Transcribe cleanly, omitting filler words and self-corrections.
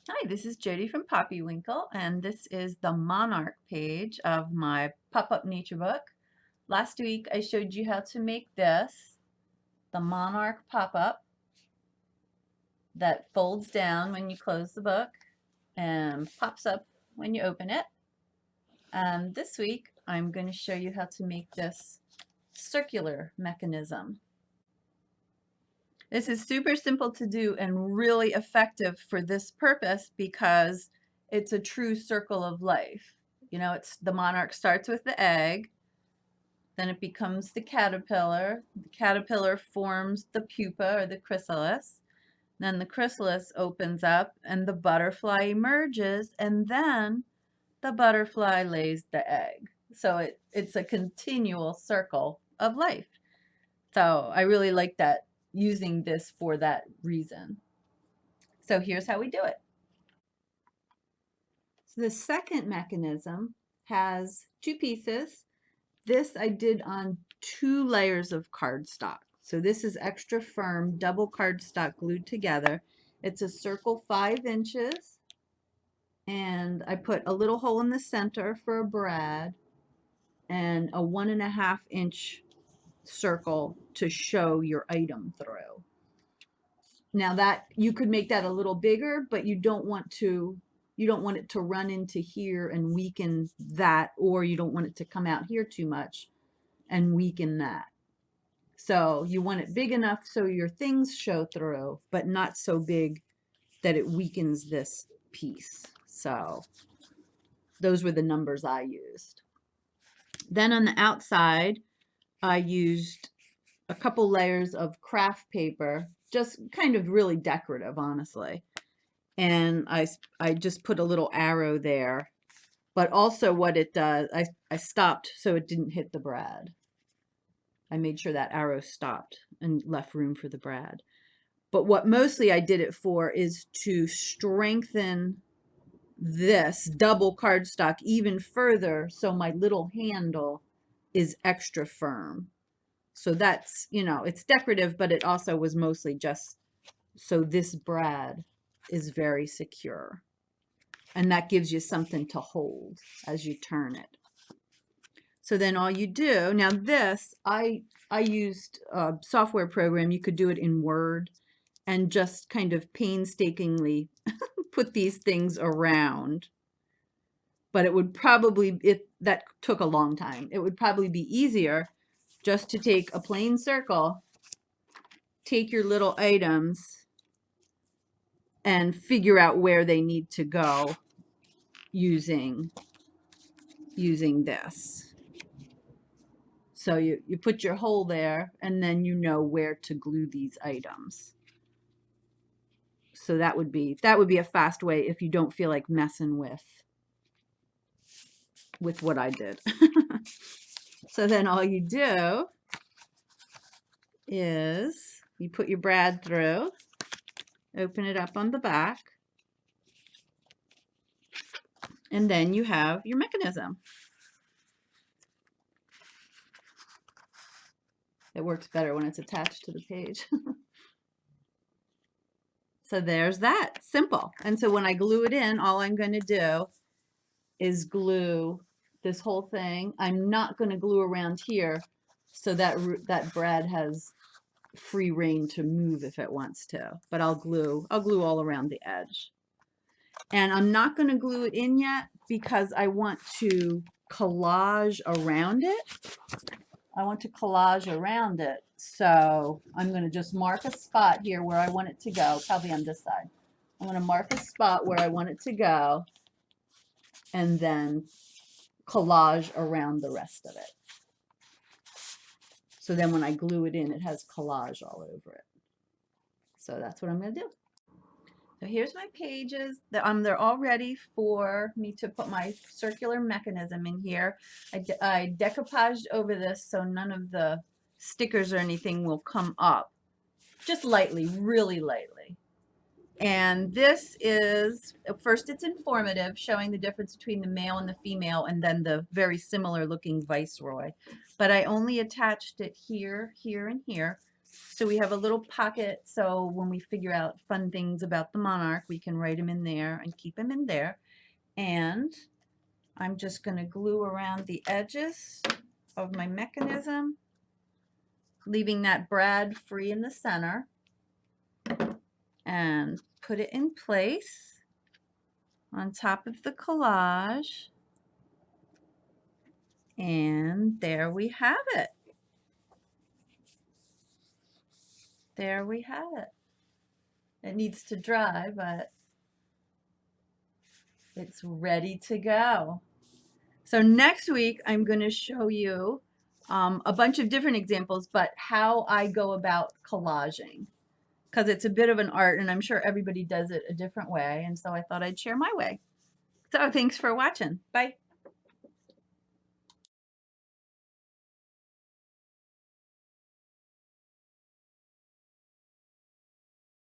Hi, this is Jody from Poppywinkle, and this is the Monarch page of my pop-up nature book. Last week I showed you how to make this, the Monarch pop-up that folds down when you close the book and pops up when you open it. And this week I'm going to show you how to make this circular mechanism. This is super simple to do and really effective for this purpose because it's a true circle of life. You know, it's the monarch starts with the egg, then it becomes the caterpillar. The caterpillar forms the pupa or the chrysalis. Then the chrysalis opens up and the butterfly emerges, and then the butterfly lays the egg. So it's a continual circle of life. So I really like that, using this for that reason. So here's how we do it. So the second mechanism has two pieces. This I did on 2 layers of cardstock. So this is extra firm double cardstock glued together. It's a circle 5 inches, and I put a little hole in the center for a brad and a 1.5 inch circle to show your item through. Now that you could make that a little bigger, but you don't want it to run into here and weaken that, or you don't want it to come out here too much and weaken that. So you want it big enough so your things show through, but not so big that it weakens this piece. So those were the numbers I used. Then on the outside, I used a couple layers of craft paper, just kind of really decorative, honestly. And I just put a little arrow there. But also what it does, I stopped so it didn't hit the brad. I made sure that arrow stopped and left room for the brad. But what mostly I did it for is to strengthen this double cardstock even further so my little handle is extra firm. So that's, you know, it's decorative, but it also was mostly just so this brad is very secure. And that gives you something to hold as you turn it. So then all you do, now this, I used a software program, you could do it in Word, and just kind of painstakingly put these things around. But it would probably, that took a long time. It would probably be easier just to take a plain circle, take your little items, and figure out where they need to go using this. So you put your hole there, and then you know where to glue these items. So that would be a fast way if you don't feel like messing with what I did. So then all you do is you put your brad through, open it up on the back, and then you have your mechanism. It works better when it's attached to the page. So there's that, simple. And so when I glue it in, all I'm going to do is glue this whole thing. I'm not going to glue around here so that brad has free reign to move if it wants to, but I'll glue all around the edge. And I'm not going to glue it in yet because I want to collage around it. So I'm going to just mark a spot here where I want it to go, probably on this side. I'm going to mark a spot where I want it to go and then collage around the rest of it. So then when I glue it in, it has collage all over it. So that's what I'm going to do. So here's my pages. They're all ready for me to put my circular mechanism in here. I decoupaged over this so none of the stickers or anything will come up. Just lightly, really lightly. And this is, first it's informative, showing the difference between the male and the female, and then the very similar looking viceroy. But I only attached it here, here, and here. So we have a little pocket, so when we figure out fun things about the Monarch, we can write them in there and keep them in there. And I'm just going to glue around the edges of my mechanism, leaving that brad free in the center, and put it in place on top of the collage. And there we have it. There we have it. It needs to dry, but it's ready to go. So next week, I'm going to show you a bunch of different examples, but how I go about collaging, because it's a bit of an art, and I'm sure everybody does it a different way. And so I thought I'd share my way. So thanks for watching. Bye.